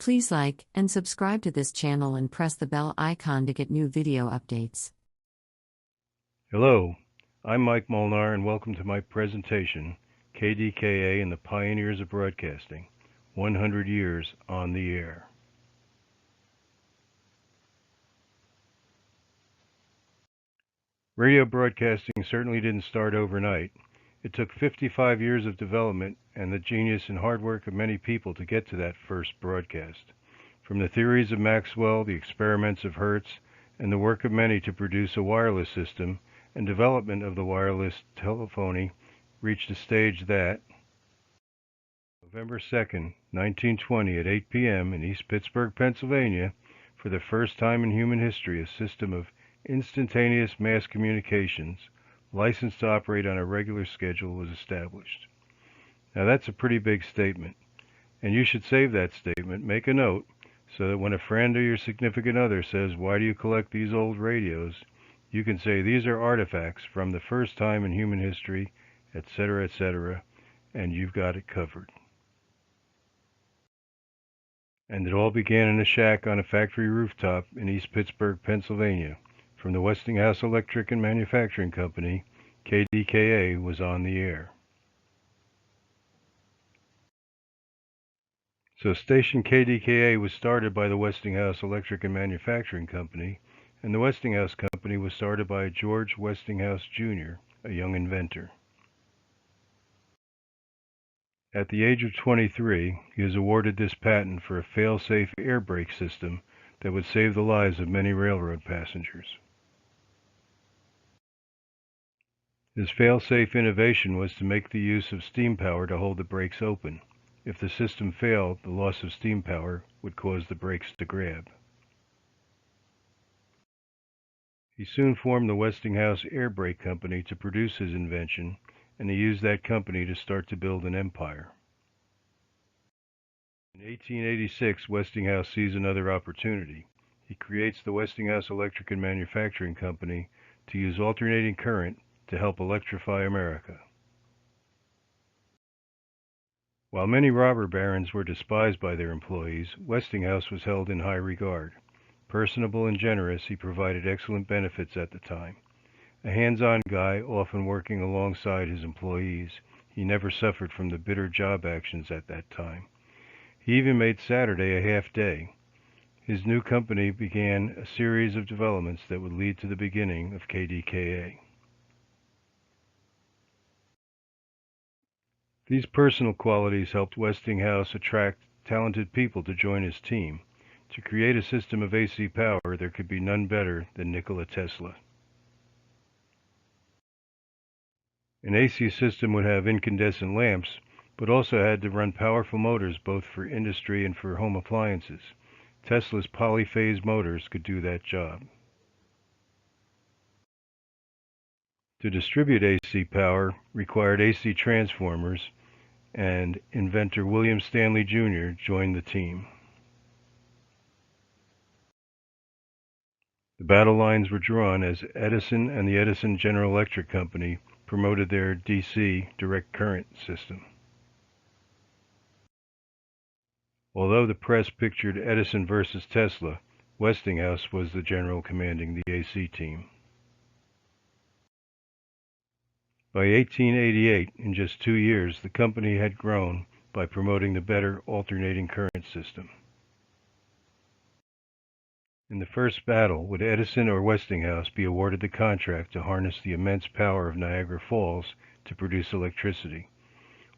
Please like and subscribe to this channel and press the bell icon to get new video updates. Hello, I'm Mike Molnar and welcome to my presentation, KDKA and the Pioneers of Broadcasting, 100 Years on the Air. Radio broadcasting certainly didn't start overnight. It took 55 years of development and the genius and hard work of many people to get to that first broadcast. From the theories of Maxwell, the experiments of Hertz, and the work of many to produce a wireless system, and development of the wireless telephony reached a stage that, November 2nd, 1920 at 8 p.m. in East Pittsburgh, Pennsylvania, for the first time in human history, a system of instantaneous mass communications, licensed to operate on a regular schedule, was established. Now that's a pretty big statement, and you should save that statement, make a note, so that when a friend or your significant other says, "Why do you collect these old radios?" you can say, "These are artifacts from the first time in human history," etc., and you've got it covered. And it all began in a shack on a factory rooftop in East Pittsburgh, Pennsylvania. From the Westinghouse Electric and Manufacturing Company, KDKA was on the air. So station KDKA was started by the Westinghouse Electric and Manufacturing Company, and the Westinghouse Company was started by George Westinghouse, Jr., a young inventor. At the age of 23, he was awarded this patent for a fail-safe air brake system that would save the lives of many railroad passengers. His fail-safe innovation was to make the use of steam power to hold the brakes open. If the system failed, the loss of steam power would cause the brakes to grab. He soon formed the Westinghouse Air Brake Company to produce his invention, and he used that company to start to build an empire. In 1886, Westinghouse sees another opportunity. He creates the Westinghouse Electric and Manufacturing Company to use alternating current to help electrify America. While many robber barons were despised by their employees, Westinghouse was held in high regard. Personable and generous, he provided excellent benefits at the time. A hands-on guy, often working alongside his employees, he never suffered from the bitter job actions at that time. He even made Saturday a half day. His new company began a series of developments that would lead to the beginning of KDKA. These personal qualities helped Westinghouse attract talented people to join his team. To create a system of AC power, there could be none better than Nikola Tesla. An AC system would have incandescent lamps, but also had to run powerful motors both for industry and for home appliances. Tesla's polyphase motors could do that job. To distribute AC power required AC transformers, and inventor William Stanley Jr. joined the team. The battle lines were drawn as Edison and the Edison General Electric Company promoted their DC direct current system. Although the press pictured Edison versus Tesla, Westinghouse was the general commanding the AC team. By 1888, in just 2 years, the company had grown by promoting the better alternating current system. In the first battle, would Edison or Westinghouse be awarded the contract to harness the immense power of Niagara Falls to produce electricity?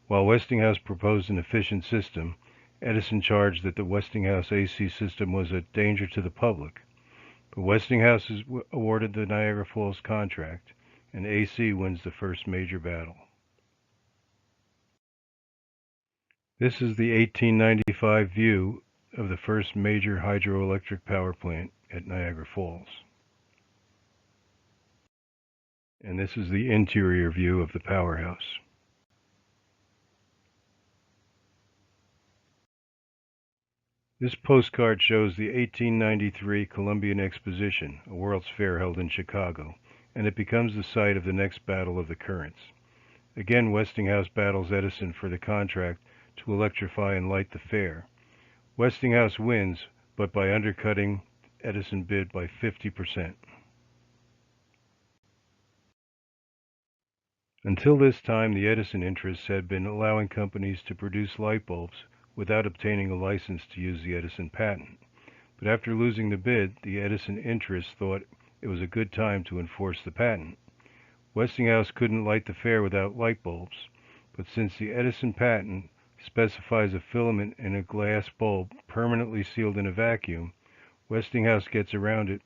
While Westinghouse proposed an efficient system, Edison charged that the Westinghouse AC system was a danger to the public. But Westinghouse is awarded the Niagara Falls contract, and AC wins the first major battle. This is the 1895 view of the first major hydroelectric power plant at Niagara Falls. And this is the interior view of the powerhouse. This postcard shows the 1893 Columbian Exposition, a World's Fair held in Chicago, and it becomes the site of the next battle of the currents. Again, Westinghouse battles Edison for the contract to electrify and light the fair. Westinghouse wins, but by undercutting Edison bid by 50%. Until this time, the Edison interests had been allowing companies to produce light bulbs without obtaining a license to use the Edison patent. But after losing the bid, the Edison interests thought it was a good time to enforce the patent. Westinghouse couldn't light the fare without light bulbs, but since the Edison patent specifies a filament in a glass bulb permanently sealed in a vacuum, Westinghouse gets around it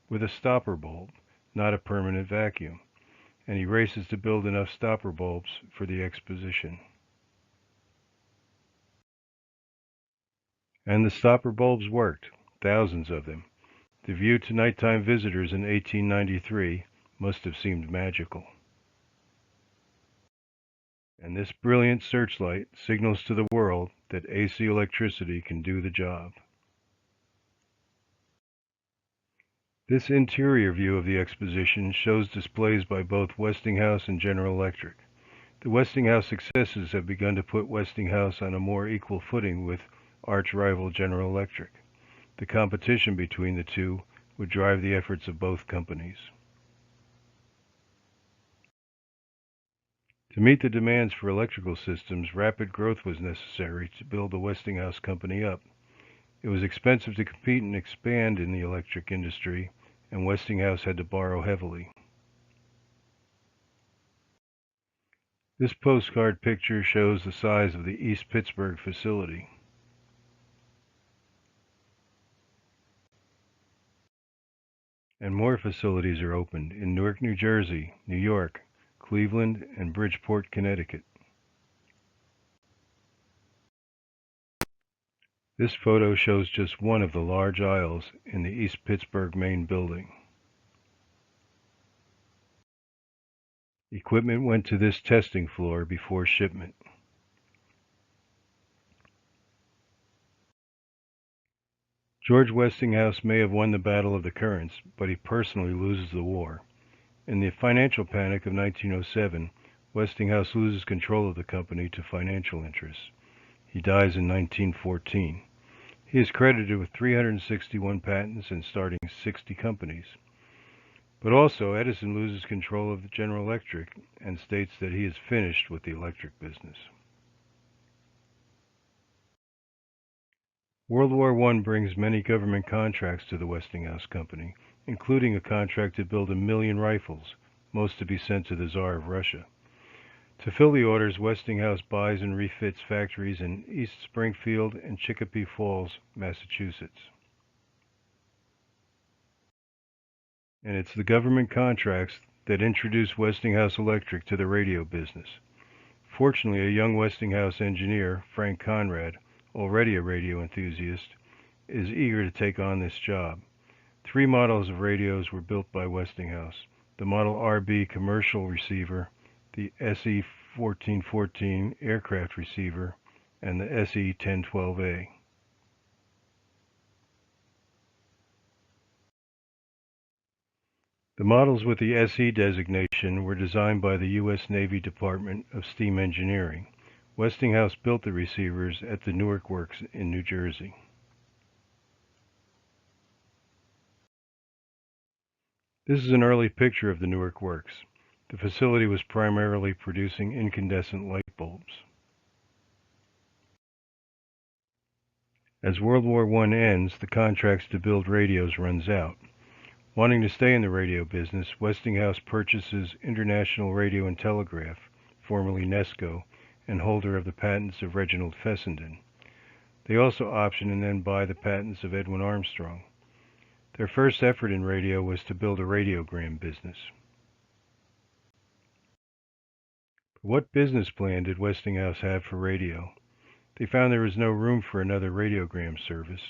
with a stopper bulb, not a permanent vacuum, and he races to build enough stopper bulbs for the exposition. And the stopper bulbs worked, thousands of them. The view to nighttime visitors in 1893 must have seemed magical. And this brilliant searchlight signals to the world that AC electricity can do the job. This interior view of the exposition shows displays by both Westinghouse and General Electric. The Westinghouse successes have begun to put Westinghouse on a more equal footing with arch-rival General Electric. The competition between the two would drive the efforts of both companies. To meet the demands for electrical systems, rapid growth was necessary to build the Westinghouse company up. It was expensive to compete and expand in the electric industry, and Westinghouse had to borrow heavily. This postcard picture shows the size of the East Pittsburgh facility. And more facilities are opened in Newark, New Jersey, New York, Cleveland, and Bridgeport, Connecticut. This photo shows just one of the large aisles in the East Pittsburgh main building. Equipment went to this testing floor before shipment. George Westinghouse may have won the Battle of the Currents, but he personally loses the war. In the financial panic of 1907, Westinghouse loses control of the company to financial interests. He dies in 1914. He is credited with 361 patents and starting 60 companies. But also, Edison loses control of the General Electric and states that he is finished with the electric business. World War I brings many government contracts to the Westinghouse Company, including a contract to build 1 million rifles, most to be sent to the Tsar of Russia. To fill the orders, Westinghouse buys and refits factories in East Springfield and Chicopee Falls, Massachusetts. And it's the government contracts that introduce Westinghouse Electric to the radio business. Fortunately, a young Westinghouse engineer, Frank Conrad, already a radio enthusiast, is eager to take on this job. 3 models of radios were built by Westinghouse: the Model RB commercial receiver, the SE 1414 aircraft receiver, and the SE 1012A. The models with the SE designation were designed by the U.S. Navy Department of Steam Engineering. Westinghouse built the receivers at the Newark Works in New Jersey. This is an early picture of the Newark Works. The facility was primarily producing incandescent light bulbs. As World War I ends, the contracts to build radios runs out. Wanting to stay in the radio business, Westinghouse purchases International Radio and Telegraph, formerly Nesco, and holder of the patents of Reginald Fessenden. They also option and then buy the patents of Edwin Armstrong. Their first effort in radio was to build a radiogram business. What business plan did Westinghouse have for radio? They found there was no room for another radiogram service.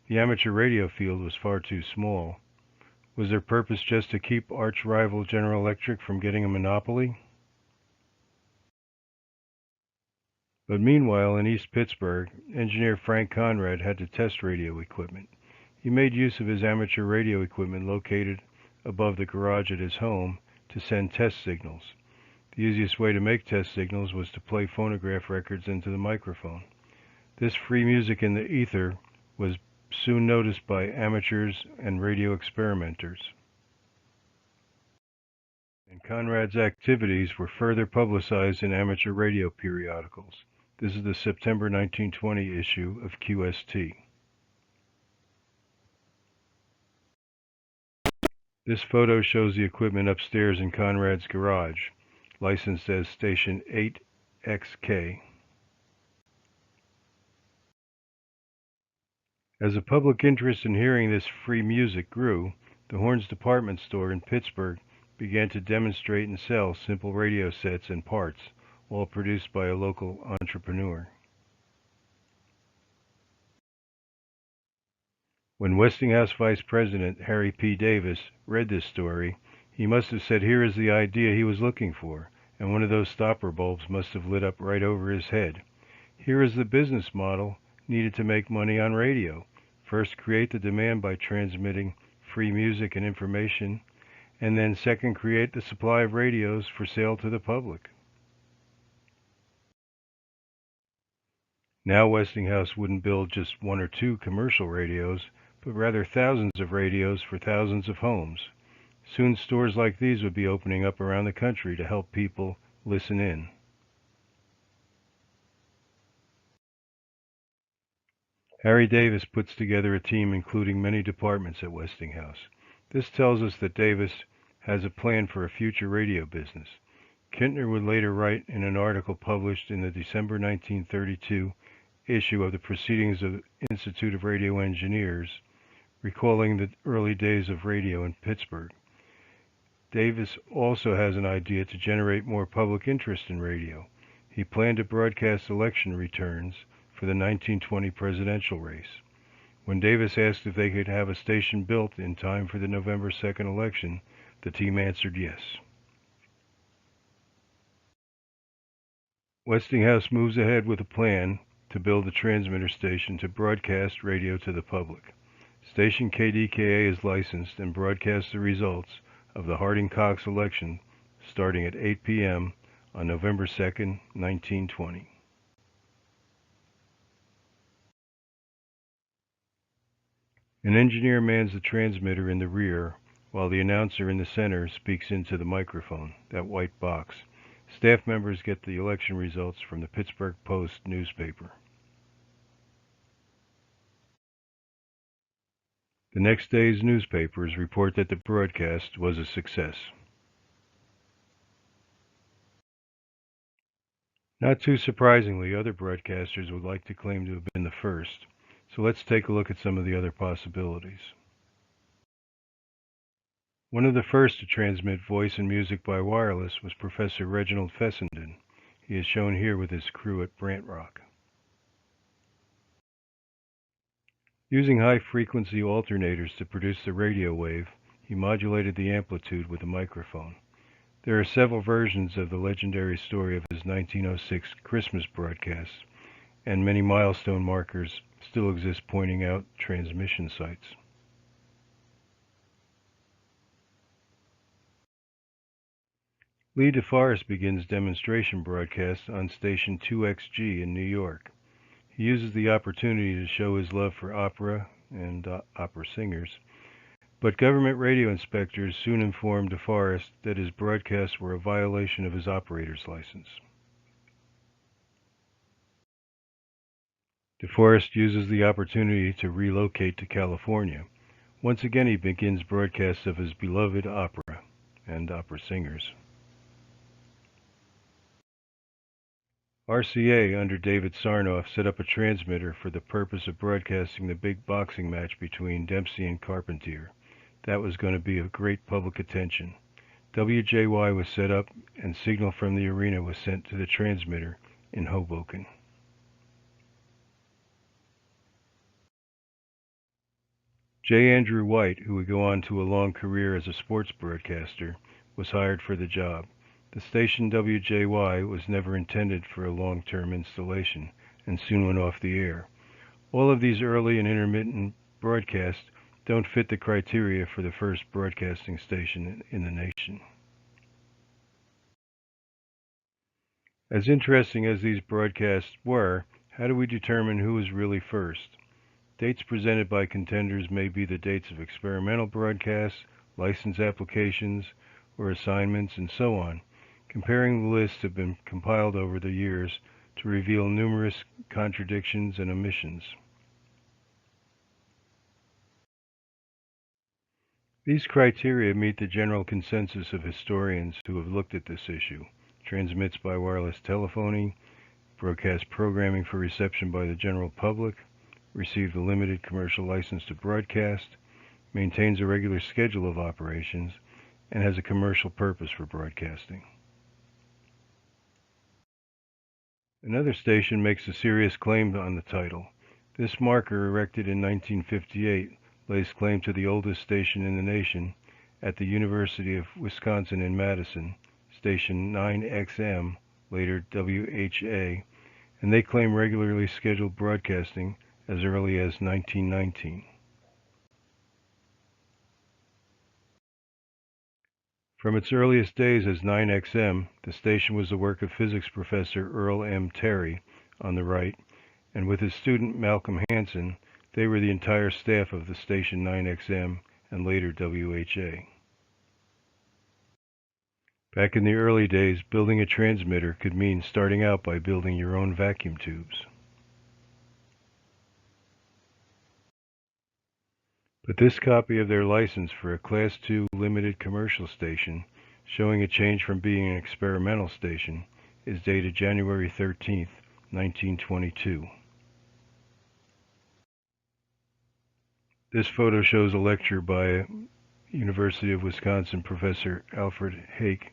The amateur radio field was far too small. Was their purpose just to keep arch-rival General Electric from getting a monopoly? But meanwhile, in East Pittsburgh, engineer Frank Conrad had to test radio equipment. He made use of his amateur radio equipment located above the garage at his home to send test signals. The easiest way to make test signals was to play phonograph records into the microphone. This free music in the ether was soon noticed by amateurs and radio experimenters, and Conrad's activities were further publicized in amateur radio periodicals. This is the September 1920 issue of QST. This photo shows the equipment upstairs in Conrad's garage, licensed as Station 8XK. As the public interest in hearing this free music grew, the Horns department store in Pittsburgh began to demonstrate and sell simple radio sets and parts, all produced by a local entrepreneur. When Westinghouse Vice President Harry P. Davis read this story, he must have said, "Here is the idea he was looking for," and one of those stopper bulbs must have lit up right over his head. Here is the business model needed to make money on radio. First, create the demand by transmitting free music and information, and then second, create the supply of radios for sale to the public. Now Westinghouse wouldn't build just one or two commercial radios, but rather thousands of radios for thousands of homes. Soon stores like these would be opening up around the country to help people listen in. Harry Davis puts together a team including many departments at Westinghouse. This tells us that Davis has a plan for a future radio business. Kintner would later write in an article published in the December 1932 issue of the Proceedings of the Institute of Radio Engineers, recalling the early days of radio in Pittsburgh. Davis also has an idea to generate more public interest in radio. He planned to broadcast election returns for the 1920 presidential race. When Davis asked if they could have a station built in time for the November 2nd election, the team answered yes. Westinghouse moves ahead with a plan to build a transmitter station to broadcast radio to the public. Station KDKA is licensed and broadcasts the results of the Harding-Cox election starting at 8 p.m. on November 2nd, 1920. An engineer mans the transmitter in the rear, while the announcer in the center speaks into the microphone, that white box. Staff members get the election results from the Pittsburgh Post newspaper. The next day's newspapers report that the broadcast was a success. Not too surprisingly, other broadcasters would like to claim to have been the first, so let's take a look at some of the other possibilities. One of the first to transmit voice and music by wireless was Professor Reginald Fessenden. He is shown here with his crew at Brant Rock. Using high-frequency alternators to produce the radio wave, he modulated the amplitude with a microphone. There are several versions of the legendary story of his 1906 Christmas broadcast, and many milestone markers still exist pointing out transmission sites. Lee DeForest begins demonstration broadcasts on station 2XG in New York. He uses the opportunity to show his love for opera and opera singers, but government radio inspectors soon informed DeForest that his broadcasts were a violation of his operator's license. DeForest uses the opportunity to relocate to California. Once again, he begins broadcasts of his beloved opera and opera singers. RCA, under David Sarnoff, set up a transmitter for the purpose of broadcasting the big boxing match between Dempsey and Carpentier. That was going to be of great public attention. WJY was set up, and signal from the arena was sent to the transmitter in Hoboken. J. Andrew White, who would go on to a long career as a sports broadcaster, was hired for the job. The station WJY was never intended for a long-term installation and soon went off the air. All of these early and intermittent broadcasts don't fit the criteria for the first broadcasting station in the nation. As interesting as these broadcasts were, How do we determine who is really first? Dates presented by contenders may be the dates of experimental broadcasts, license applications, or assignments, and so on. Comparing the lists have been compiled over the years to reveal numerous contradictions and omissions. These criteria meet the general consensus of historians who have looked at this issue: transmits by wireless telephony, broadcast programming for reception by the general public, received a limited commercial license to broadcast, maintains a regular schedule of operations, and has a commercial purpose for broadcasting. Another station makes a serious claim on the title. This marker, erected in 1958, lays claim to the oldest station in the nation at the University of Wisconsin in Madison, station 9XM, later WHA, and they claim regularly scheduled broadcasting as early as 1919. From its earliest days as 9XM, the station was the work of physics professor Earl M. Terry on the right, and with his student Malcolm Hansen, they were the entire staff of the station 9XM and later WHA. Back in the early days, building a transmitter could mean starting out by building your own vacuum tubes. But this copy of their license for a Class II limited commercial station, showing a change from being an experimental station, is dated January 13, 1922. This photo shows a lecture by University of Wisconsin Professor Alfred Hake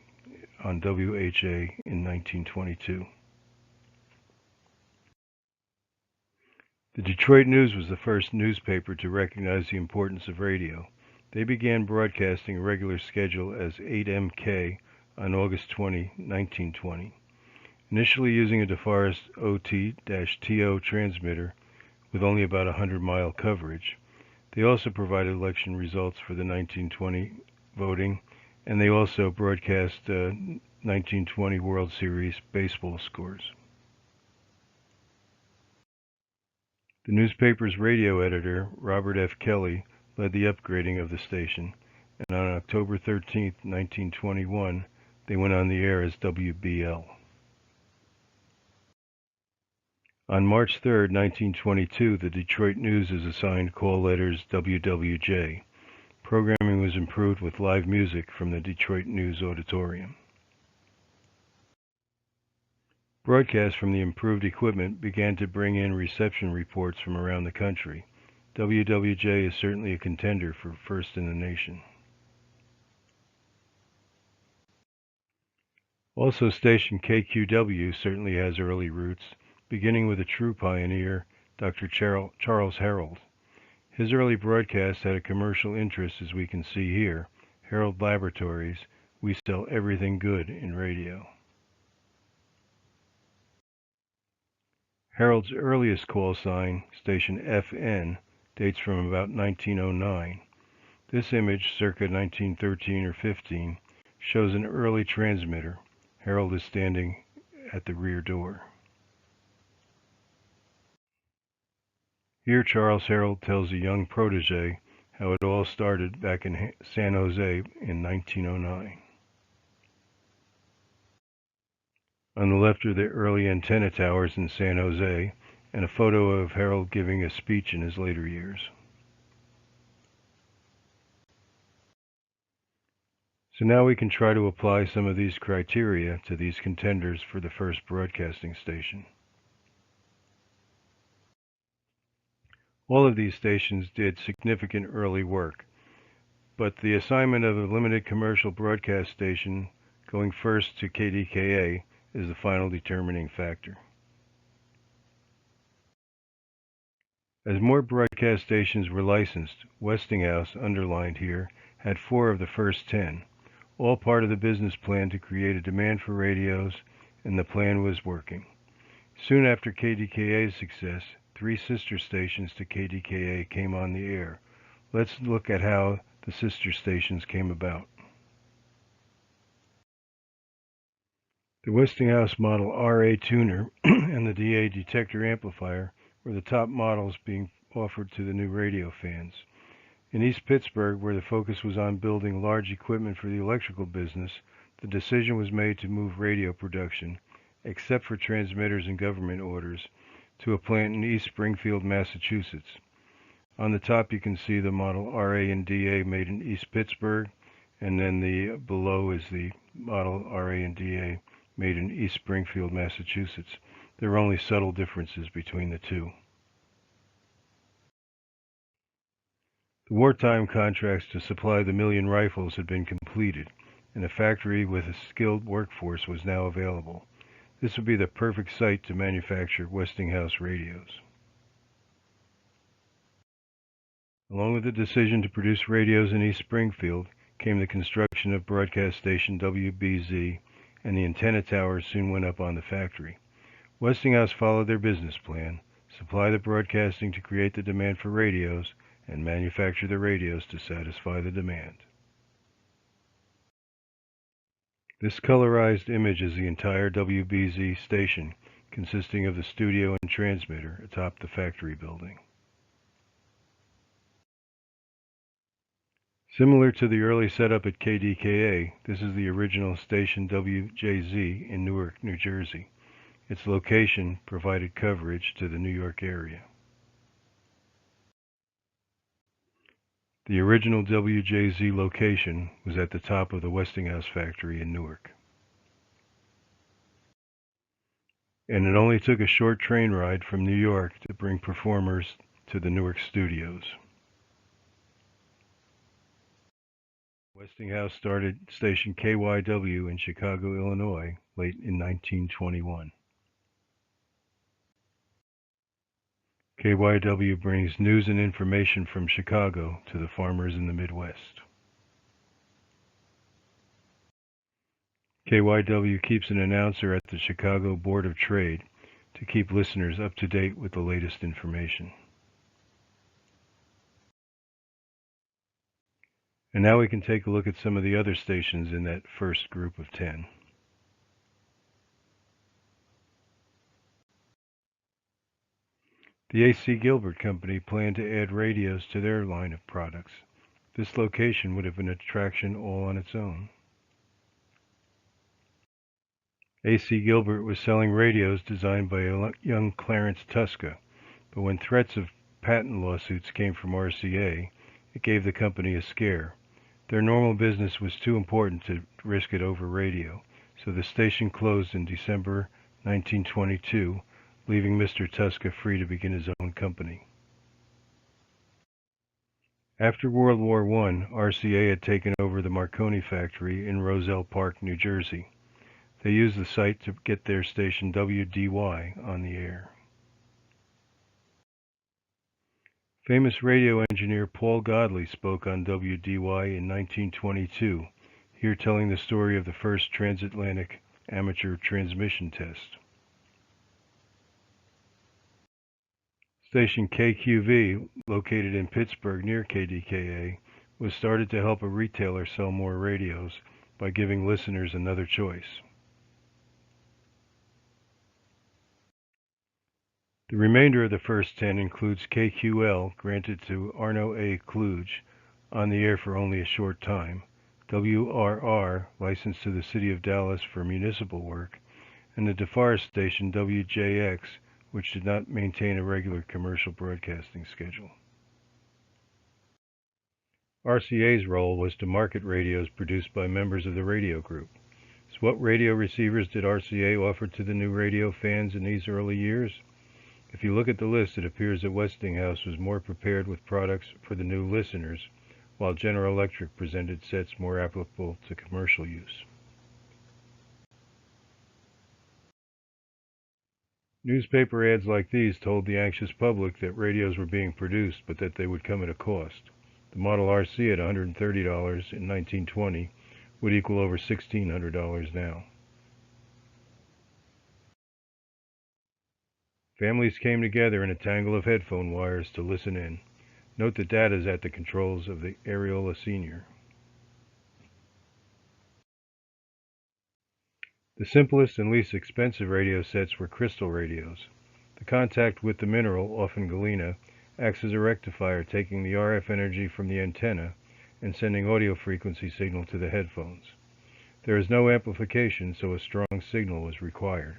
on WHA in 1922. The Detroit News was the first newspaper to recognize the importance of radio. They began broadcasting a regular schedule as 8MK on August 20, 1920, initially using a DeForest OT-TO transmitter with only about 100-mile coverage. They also provided election results for the 1920 voting, and they also broadcast 1920 World Series baseball scores. The newspaper's radio editor, Robert F. Kelly, led the upgrading of the station, and on October 13, 1921, they went on the air as WBL. On March 3, 1922, the Detroit News is assigned call letters WWJ. Programming was improved with live music from the Detroit News Auditorium. Broadcasts from the improved equipment began to bring in reception reports from around the country. WWJ is certainly a contender for first in the nation. Also, station KQW certainly has early roots, beginning with a true pioneer, Dr. Charles Harold. His early broadcasts had a commercial interest, as we can see here. Harold Laboratories, we sell everything good in radio. Harold's earliest call sign, station FN, dates from about 1909. This image, circa 1913 or 15, shows an early transmitter. Harold is standing at the rear door. Here Charles Harold tells a young protege how it all started back in San Jose in 1909. On the left are the early antenna towers in San Jose, and a photo of Harold giving a speech in his later years. So now we can try to apply some of these criteria to these contenders for the first broadcasting station. All of these stations did significant early work, but the assignment of a limited commercial broadcast station going first to KDKA is the final determining factor. As more broadcast stations were licensed, Westinghouse, underlined here, had 4 of the first 10, all part of the business plan to create a demand for radios, and the plan was working. Soon after KDKA's success, 3 sister stations to KDKA came on the air. Let's look at how the sister stations came about. The Westinghouse Model RA tuner and the DA detector amplifier were the top models being offered to the new radio fans. In East Pittsburgh, where the focus was on building large equipment for the electrical business, the decision was made to move radio production, except for transmitters and government orders, to a plant in East Springfield, Massachusetts. On the top you can see the Model RA and DA made in East Pittsburgh, and then below is the Model RA and DA made in East Springfield, Massachusetts. There are only subtle differences between the two. The wartime contracts to supply the 1,000,000 rifles had been completed, and a factory with a skilled workforce was now available. This would be the perfect site to manufacture Westinghouse radios. Along with the decision to produce radios in East Springfield came the construction of broadcast station WBZ, and the antenna towers soon went up on the factory. Westinghouse followed their business plan, supply the broadcasting to create the demand for radios, and manufacture the radios to satisfy the demand. This colorized image is the entire WBZ station, consisting of the studio and transmitter atop the factory building. Similar to the early setup at KDKA, this is the original station WJZ in Newark, New Jersey. Its location provided coverage to the New York area. The original WJZ location was at the top of the Westinghouse factory in Newark. And it only took a short train ride from New York to bring performers to the Newark studios. Westinghouse started station KYW in Chicago, Illinois, late in 1921. KYW brings news and information from Chicago to the farmers in the Midwest. KYW keeps an announcer at the Chicago Board of Trade to keep listeners up to date with the latest information. And now we can take a look at some of the other stations in that first group of 10. The A.C. Gilbert Company planned to add radios to their line of products. This location would have been an attraction all on its own. A.C. Gilbert was selling radios designed by a young Clarence Tuska, but when threats of patent lawsuits came from RCA, it gave the company a scare. Their normal business was too important to risk it over radio, so the station closed in December 1922, leaving Mr. Tuska free to begin his own company. After World War I, RCA had taken over the Marconi factory in Roselle Park, New Jersey. They used the site to get their station WDY on the air. Famous radio engineer Paul Godley spoke on WDY in 1922, here telling the story of the first transatlantic amateur transmission test. Station KQV, located in Pittsburgh near KDKA, was started to help a retailer sell more radios by giving listeners another choice. The remainder of the first 10 includes KQL, granted to Arno A. Kluge, on the air for only a short time, WRR, licensed to the City of Dallas for municipal work, and the DeForest station WJX, which did not maintain a regular commercial broadcasting schedule. RCA's role was to market radios produced by members of the radio group. So what radio receivers did RCA offer to the new radio fans in these early years? If you look at the list, it appears that Westinghouse was more prepared with products for the new listeners, while General Electric presented sets more applicable to commercial use. Newspaper ads like these told the anxious public that radios were being produced, but that they would come at a cost. The Model RC at $130 in 1920 would equal over $1,600 now. Families came together in a tangle of headphone wires to listen in. Note that Dad is at the controls of the Areola Senior. The simplest and least expensive radio sets were crystal radios. The contact with the mineral, often galena, acts as a rectifier, taking the RF energy from the antenna and sending audio frequency signal to the headphones. There is no amplification, so a strong signal was required.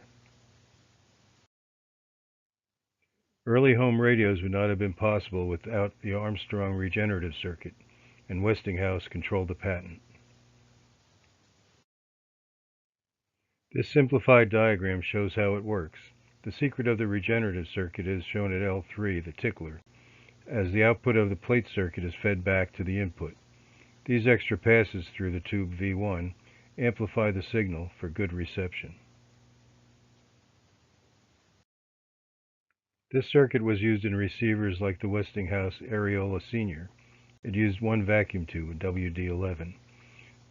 Early home radios would not have been possible without the Armstrong regenerative circuit, and Westinghouse controlled the patent. This simplified diagram shows how it works. The secret of the regenerative circuit is shown at L3, the tickler, as the output of the plate circuit is fed back to the input. These extra passes through the tube V1 amplify the signal for good reception. This circuit was used in receivers like the Westinghouse Areola Senior. It used one vacuum tube, a WD11.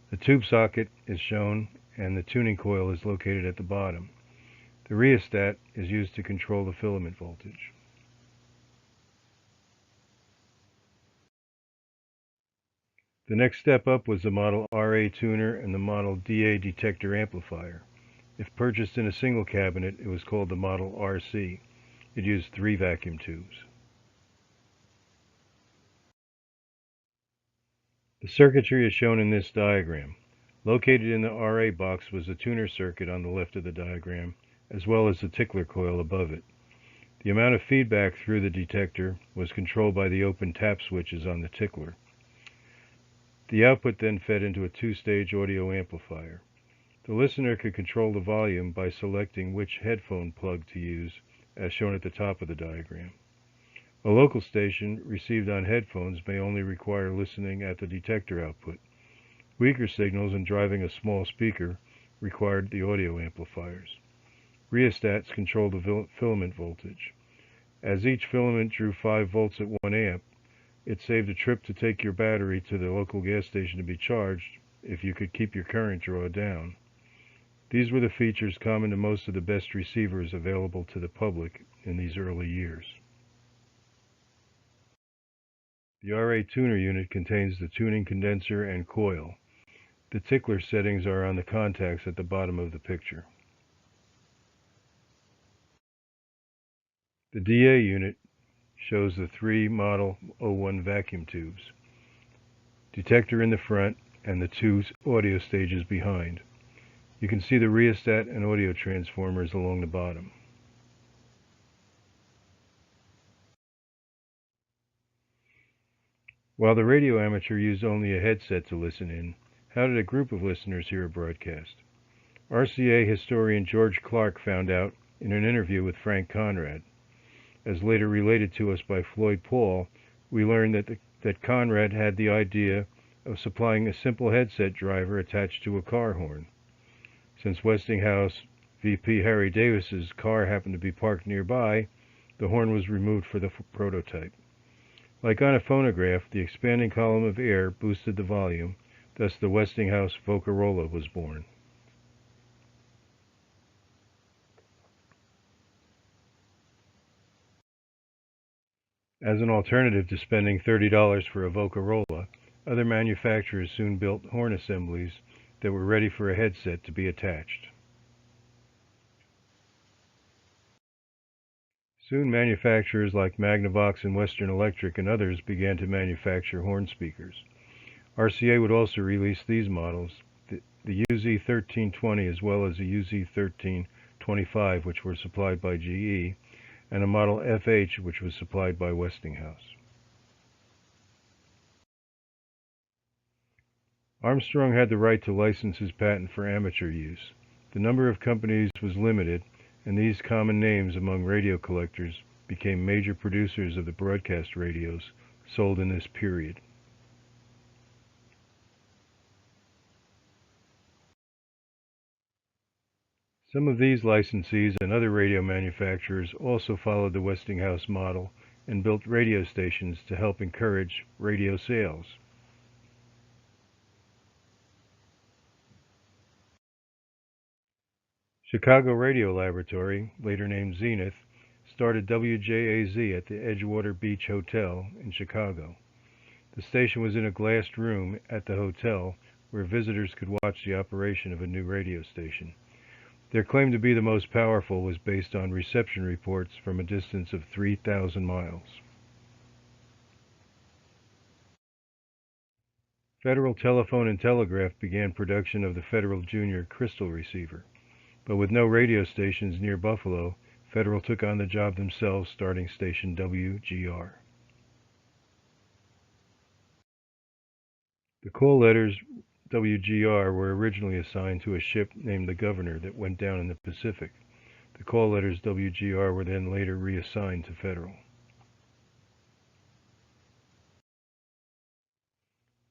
The tube socket is shown and the tuning coil is located at the bottom. The rheostat is used to control the filament voltage. The next step up was the model RA tuner and the model DA detector amplifier. If purchased in a single cabinet, it was called the model RC. It used 3 vacuum tubes. The circuitry is shown in this diagram. Located in the RA box was the tuner circuit on the left of the diagram, as well as the tickler coil above it. The amount of feedback through the detector was controlled by the open tap switches on the tickler. The output then fed into a 2-stage audio amplifier. The listener could control the volume by selecting which headphone plug to use, as shown at the top of the diagram. A local station received on headphones may only require listening at the detector output. Weaker signals and driving a small speaker required the audio amplifiers. Rheostats controlled the filament voltage. As each filament drew 5 volts at 1 amp, it saved a trip to take your battery to the local gas station to be charged if you could keep your current draw down. These were the features common to most of the best receivers available to the public in these early years. The RA tuner unit contains the tuning condenser and coil. The tickler settings are on the contacts at the bottom of the picture. The DA unit shows the 3 Model 01 vacuum tubes, detector in the front, and the 2 audio stages behind. You can see the rheostat and audio transformers along the bottom. While the radio amateur used only a headset to listen in, how did a group of listeners hear a broadcast? RCA historian George Clark found out in an interview with Frank Conrad. As later related to us by Floyd Paul, we learned that Conrad had the idea of supplying a simple headset driver attached to a car horn. Since Westinghouse VP Harry Davis's car happened to be parked nearby, the horn was removed for the prototype. Like on a phonograph, the expanding column of air boosted the volume, thus the Westinghouse Vocarola was born. As an alternative to spending $30 for a Vocarola, other manufacturers soon built horn assemblies that were ready for a headset to be attached. Soon manufacturers like Magnavox and Western Electric and others began to manufacture horn speakers. RCA would also release these models, the UZ1320 as well as the UZ1325, which were supplied by GE, and a model FH, which was supplied by Westinghouse. Armstrong had the right to license his patent for amateur use. The number of companies was limited, and these common names among radio collectors became major producers of the broadcast radios sold in this period. Some of these licensees and other radio manufacturers also followed the Westinghouse model and built radio stations to help encourage radio sales. Chicago Radio Laboratory, later named Zenith, started WJAZ at the Edgewater Beach Hotel in Chicago. The station was in a glassed room at the hotel where visitors could watch the operation of a new radio station. Their claim to be the most powerful was based on reception reports from a distance of 3,000 miles. Federal Telephone and Telegraph began production of the Federal Junior Crystal Receiver, but with no radio stations near Buffalo, Federal took on the job themselves, starting station WGR. The call letters WGR were originally assigned to a ship named the Governor that went down in the Pacific. The call letters WGR were then later reassigned to Federal.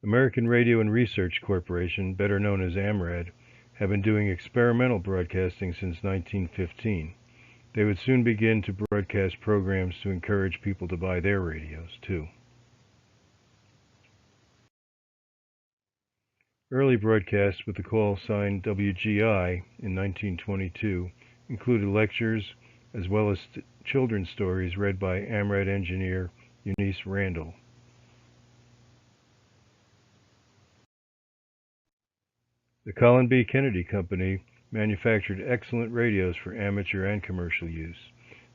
American Radio and Research Corporation, better known as AMRAD, have been doing experimental broadcasting since 1915. They would soon begin to broadcast programs to encourage people to buy their radios, too. Early broadcasts with the call sign WGI in 1922 included lectures as well as children's stories read by AMRAD engineer Eunice Randall. The Colin B. Kennedy Company manufactured excellent radios for amateur and commercial use.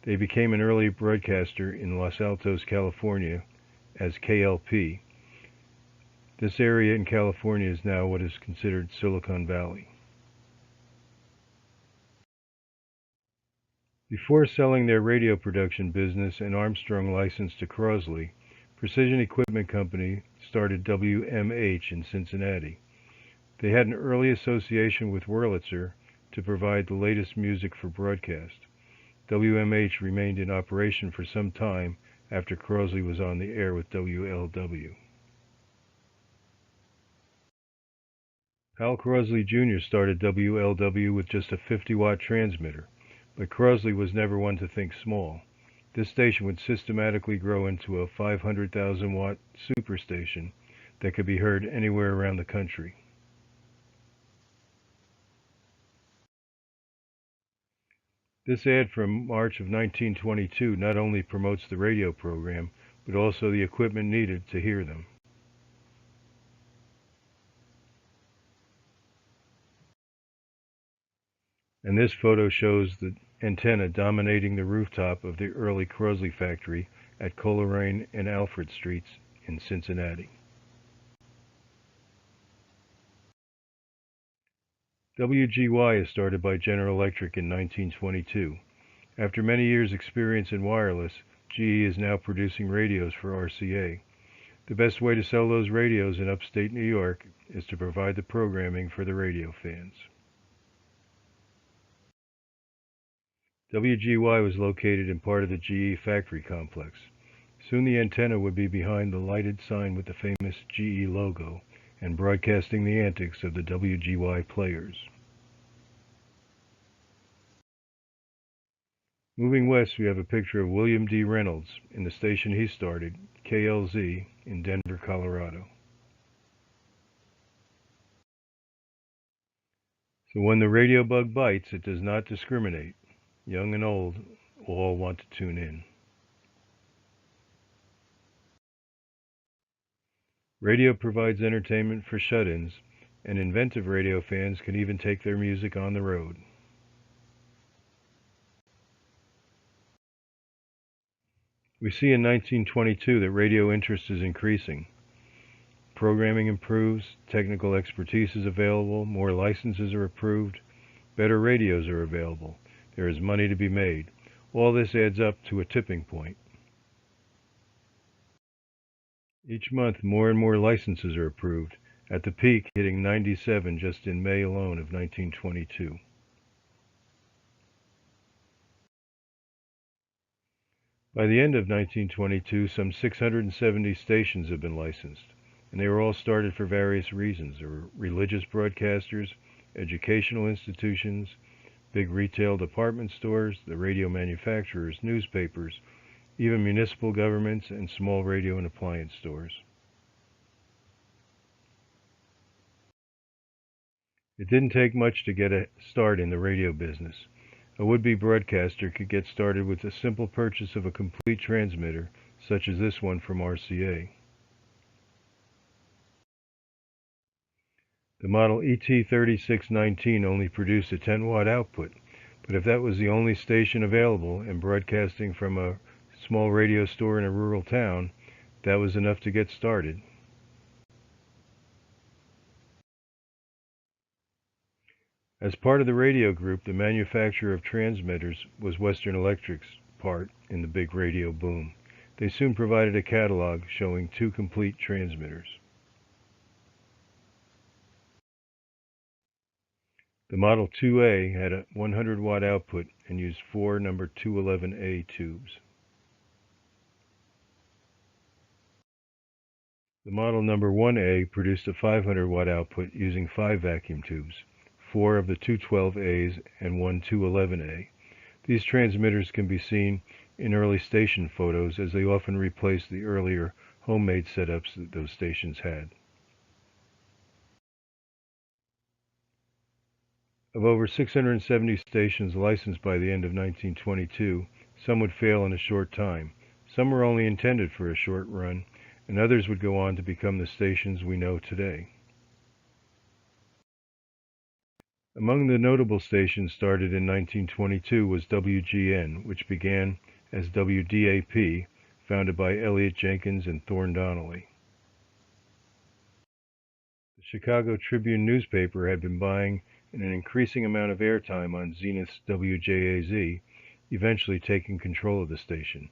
They became an early broadcaster in Los Altos, California as KLP. This area in California is now what is considered Silicon Valley. Before selling their radio production business and Armstrong license to Crosley, Precision Equipment Company started WMH in Cincinnati. They had an early association with Wurlitzer to provide the latest music for broadcast. WMH remained in operation for some time after Crosley was on the air with WLW. Hal Crosley Jr. started WLW with just a 50-watt transmitter, but Crosley was never one to think small. This station would systematically grow into a 500,000-watt superstation that could be heard anywhere around the country. This ad from March of 1922 not only promotes the radio program, but also the equipment needed to hear them. And this photo shows the antenna dominating the rooftop of the early Crosley factory at Coleraine and Alfred Streets in Cincinnati. WGY is started by General Electric in 1922. After many years' experience in wireless, GE is now producing radios for RCA. The best way to sell those radios in upstate New York is to provide the programming for the radio fans. WGY was located in part of the GE factory complex. Soon the antenna would be behind the lighted sign with the famous GE logo and broadcasting the antics of the WGY players. Moving west, we have a picture of William D. Reynolds in the station he started, KLZ, in Denver, Colorado. So when the radio bug bites, it does not discriminate. Young and old all want to tune in. Radio provides entertainment for shut-ins, and inventive radio fans can even take their music on the road. We see in 1922 that radio interest is increasing. Programming improves, technical expertise is available, more licenses are approved, better radios are available. There is money to be made. All this adds up to a tipping point. Each month, more and more licenses are approved, at the peak hitting 97 just in May alone of 1922. By the end of 1922, some 670 stations have been licensed, and they were all started for various reasons. There were religious broadcasters, educational institutions, big retail department stores, the radio manufacturers, newspapers, even municipal governments, and small radio and appliance stores. It didn't take much to get a start in the radio business. A would-be broadcaster could get started with the simple purchase of a complete transmitter, such as this one from RCA. The model ET3619 only produced a 10-watt output, But if that was the only station available and broadcasting from a small radio store in a rural town, that was enough to get started. As part of the radio group, the manufacture of transmitters was Western Electric's part in the big radio boom. They soon provided a catalog showing 2 complete transmitters. The Model 2A had a 100-watt output and used 4 number 211A tubes. The model number 1A produced a 500-watt output using 5 vacuum tubes, 4 of the 212As and 1 211A. These transmitters can be seen in early station photos, as they often replace the earlier homemade setups that those stations had. Of over 670 stations licensed by the end of 1922, some would fail in a short time. Some were only intended for a short run, and others would go on to become the stations we know today. Among the notable stations started in 1922 was WGN, which began as WDAP, founded by Elliot Jenkins and Thorne Donnelly. The Chicago Tribune newspaper had been buying an increasing amount of airtime on Zenith's WJAZ, eventually taking control of the station.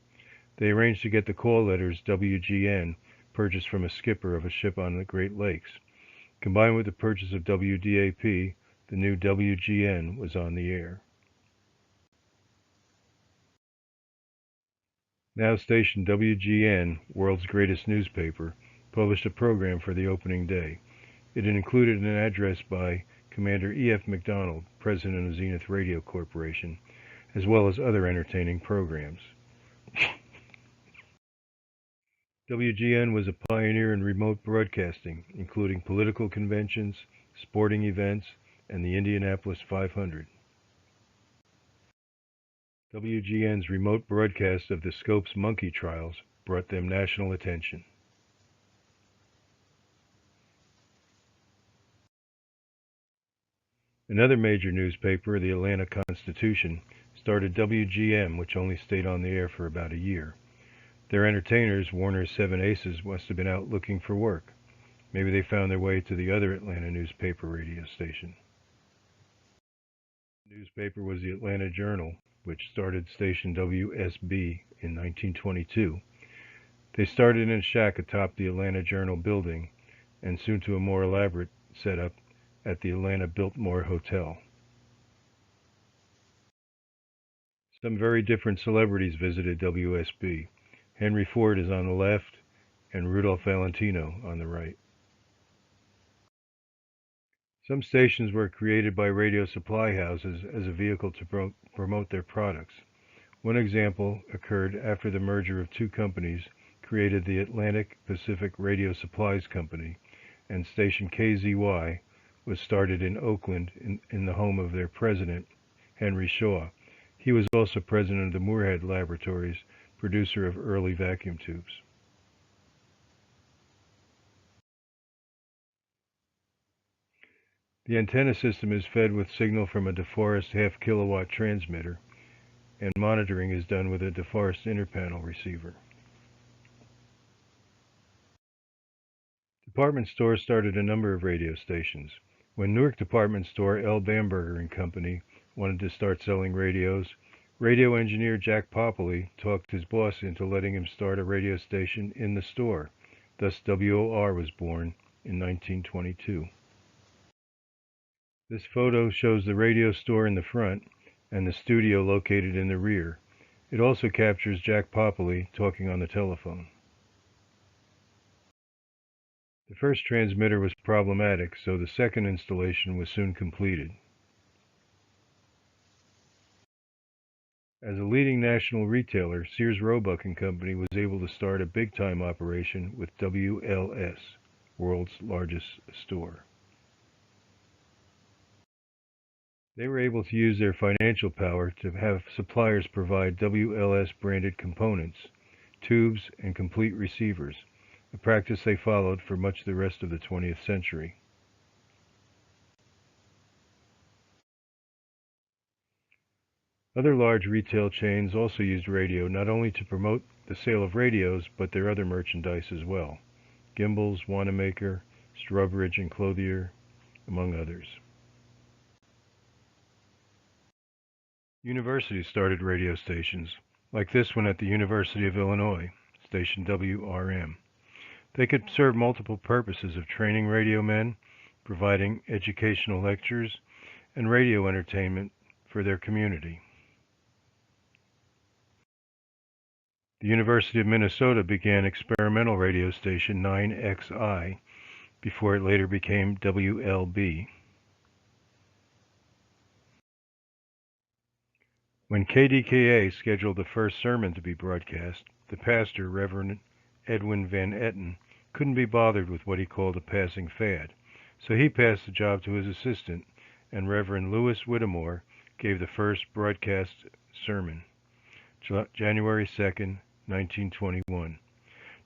They arranged to get the call letters WGN purchased from a skipper of a ship on the Great Lakes. Combined with the purchase of WDAP, the new WGN was on the air. Now station WGN, world's greatest newspaper, published a program for the opening day. It included an address by Commander E.F. McDonald, president of Zenith Radio Corporation, as well as other entertaining programs. WGN was a pioneer in remote broadcasting, including political conventions, sporting events, and the Indianapolis 500. WGN's remote broadcast of the Scopes monkey trials brought them national attention. Another major newspaper, the Atlanta Constitution, started WGM, which only stayed on the air for about a year. Their entertainers, Warner's Seven Aces, must have been out looking for work. Maybe they found their way to the other Atlanta newspaper radio station. The newspaper was the Atlanta Journal, which started station WSB in 1922. They started in a shack atop the Atlanta Journal building, and soon to a more elaborate setup at the Atlanta Biltmore Hotel. Some very different celebrities visited WSB. Henry Ford is on the left, and Rudolph Valentino on the right. Some stations were created by radio supply houses as a vehicle to promote their products. One example occurred after the merger of 2 companies created the Atlantic Pacific Radio Supplies Company, and station KZY was started in Oakland in the home of their president, Henry Shaw. He was also president of the Moorhead Laboratories, producer of early vacuum tubes. The antenna system is fed with signal from a DeForest half-kilowatt transmitter, and monitoring is done with a DeForest interpanel receiver. Department stores started a number of radio stations. When Newark department store L. Bamberger and Company wanted to start selling radios, radio engineer Jack Popoli talked his boss into letting him start a radio station in the store. Thus WOR was born in 1922. This photo shows the radio store in the front and the studio located in the rear. It also captures Jack Popoli talking on the telephone. The first transmitter was problematic, so the second installation was soon completed. As a leading national retailer, Sears Roebuck and Company was able to start a big-time operation with WLS, world's largest store. They were able to use their financial power to have suppliers provide WLS-branded components, tubes, and complete receivers, a practice they followed for much of the rest of the 20th century. Other large retail chains also used radio not only to promote the sale of radios, but their other merchandise as well. Gimbals, Wanamaker, Strawbridge and Clothier, among others. Universities started radio stations, like this one at the University of Illinois, station WRM. They could serve multiple purposes of training radio men, providing educational lectures, and radio entertainment for their community. The University of Minnesota began experimental radio station 9XI before it later became WLB. When KDKA scheduled the first sermon to be broadcast, the pastor, Reverend Edwin Van Etten, couldn't be bothered with what he called a passing fad, so he passed the job to his assistant, and Reverend Lewis Whittemore gave the first broadcast sermon, January 2nd, 1921.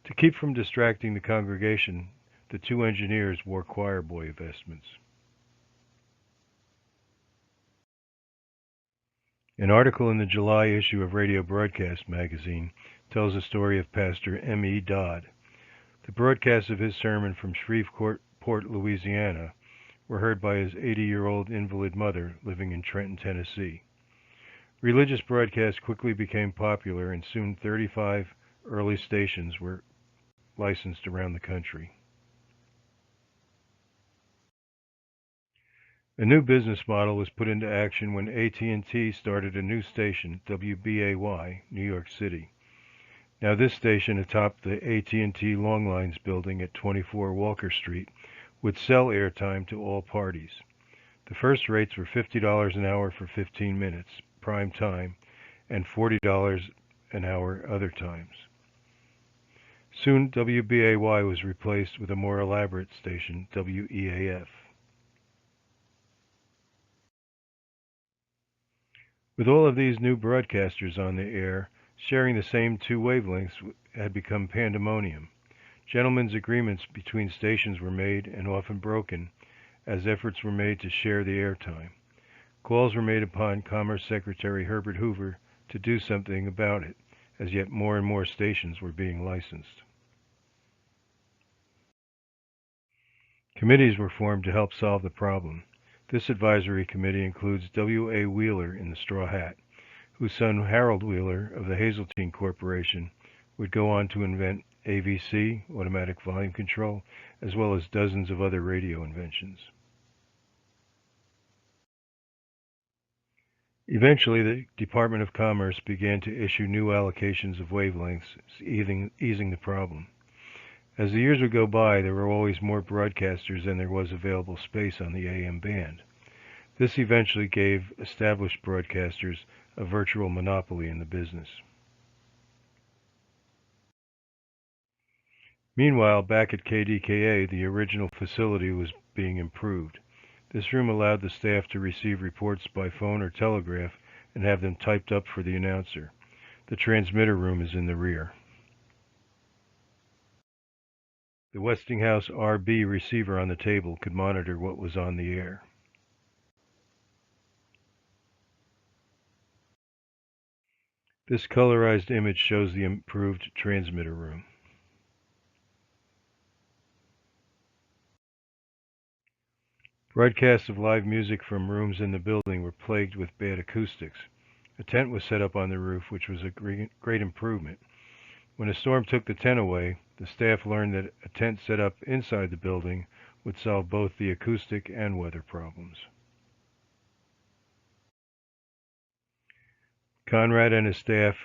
To keep from distracting the congregation, the two engineers wore choir boy vestments. An article in the July issue of Radio Broadcast magazine tells the story of Pastor M.E. Dodd. The broadcasts of his sermon from Shreveport, Louisiana, were heard by his 80-year-old invalid mother living in Trenton, Tennessee. Religious broadcasts quickly became popular, and soon 35 early stations were licensed around the country. A new business model was put into action when AT&T started a new station, WBAY, New York City. Now this station atop the AT&T Longlines building at 24 Walker Street would sell airtime to all parties. The first rates were $50 an hour for 15 minutes, prime time, and $40 an hour other times. Soon WBAY was replaced with a more elaborate station, WEAF. With all of these new broadcasters on the air, sharing the same two wavelengths had become pandemonium. Gentlemen's agreements between stations were made and often broken as efforts were made to share the airtime. Calls were made upon Commerce Secretary Herbert Hoover to do something about it, as yet more and more stations were being licensed. Committees were formed to help solve the problem. This advisory committee includes W.A. Wheeler in the straw hat, whose son Harold Wheeler of the Hazeltine Corporation would go on to invent AVC, automatic volume control, as well as dozens of other radio inventions. Eventually, the Department of Commerce began to issue new allocations of wavelengths, easing the problem. As the years would go by, there were always more broadcasters than there was available space on the AM band. This eventually gave established broadcasters a virtual monopoly in the business. Meanwhile, back at KDKA, the original facility was being improved. This room allowed the staff to receive reports by phone or telegraph and have them typed up for the announcer. The transmitter room is in the rear. The Westinghouse RB receiver on the table could monitor what was on the air. This colorized image shows the improved transmitter room. Broadcasts of live music from rooms in the building were plagued with bad acoustics. A tent was set up on the roof, which was a great improvement. When a storm took the tent away, the staff learned that a tent set up inside the building would solve both the acoustic and weather problems. Conrad and his staff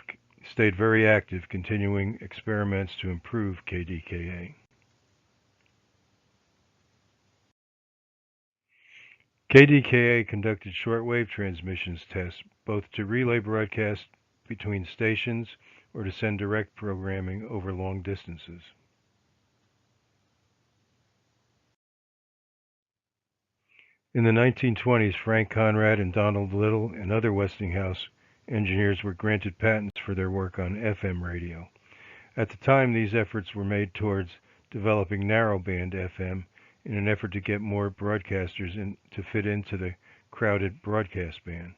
stayed very active, continuing experiments to improve KDKA. KDKA conducted shortwave transmissions tests, both to relay broadcasts between stations or to send direct programming over long distances. In the 1920s, Frank Conrad and Donald Little and other Westinghouse engineers were granted patents for their work on FM radio. At the time, these efforts were made towards developing narrowband FM in an effort to get more broadcasters to fit into the crowded broadcast band.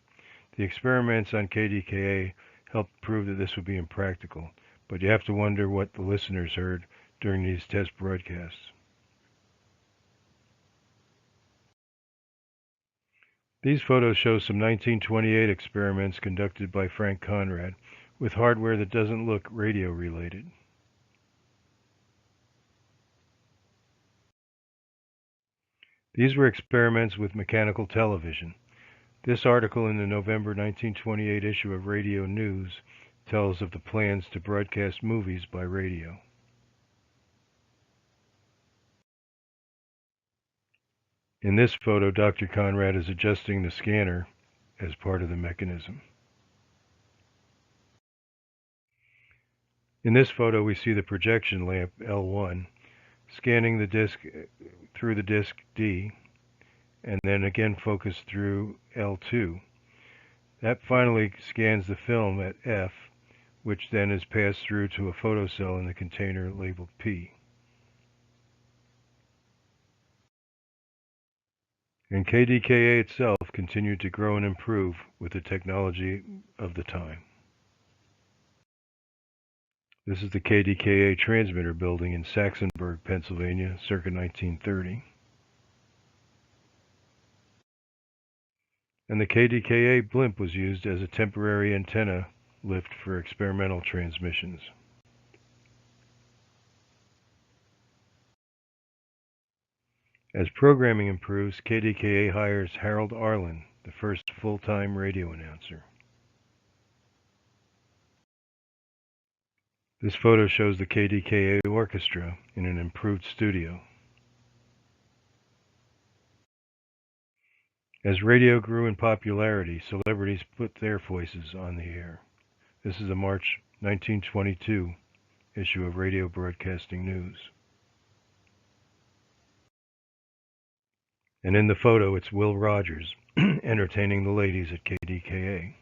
The experiments on KDKA helped prove that this would be impractical, but you have to wonder what the listeners heard during these test broadcasts. These photos show some 1928 experiments conducted by Frank Conrad with hardware that doesn't look radio related. These were experiments with mechanical television. This article in the November 1928 issue of Radio News tells of the plans to broadcast movies by radio. In this photo, Dr. Conrad is adjusting the scanner as part of the mechanism. In this photo, we see the projection lamp L1 scanning the disc through the disc D, and then again focused through L2. That finally scans the film at F, which then is passed through to a photocell in the container labeled P. And KDKA itself continued to grow and improve with the technology of the time. This is the KDKA transmitter building in Saxonburg, Pennsylvania, circa 1930. And the KDKA blimp was used as a temporary antenna lift for experimental transmissions. As programming improves, KDKA hires Harold Arlen, the first full-time radio announcer. This photo shows the KDKA orchestra in an improved studio. As radio grew in popularity, celebrities put their voices on the air. This is a March 1922 issue of Radio Broadcasting News. And in the photo, it's Will Rogers entertaining the ladies at KDKA.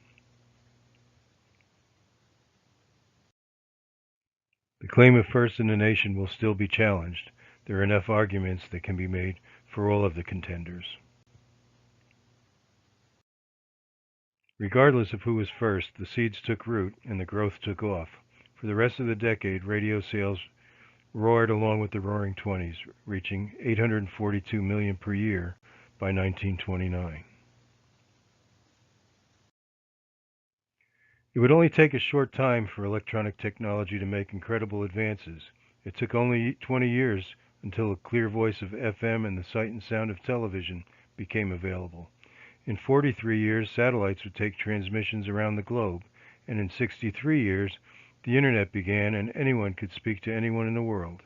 The claim of first in the nation will still be challenged. There are enough arguments that can be made for all of the contenders. Regardless of who was first, the seeds took root and the growth took off. For the rest of the decade, radio sales roared along with the Roaring Twenties, reaching 842 million per year by 1929. It would only take a short time for electronic technology to make incredible advances. It took only 20 years until the clear voice of FM and the sight and sound of television became available. In 43 years, satellites would take transmissions around the globe, and in 63 years, the internet began and anyone could speak to anyone in the world.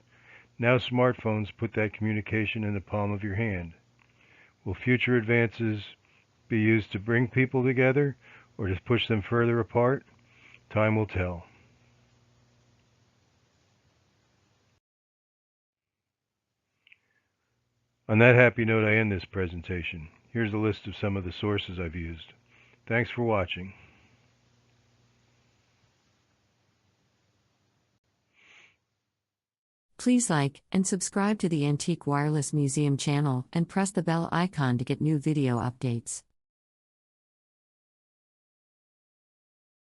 Now smartphones put that communication in the palm of your hand. Will future advances be used to bring people together or to push them further apart? Time will tell. On that happy note, I end this presentation. Here's a list of some of the sources I've used. Thanks for watching. Please like and subscribe to the Antique Wireless Museum channel and press the bell icon to get new video updates.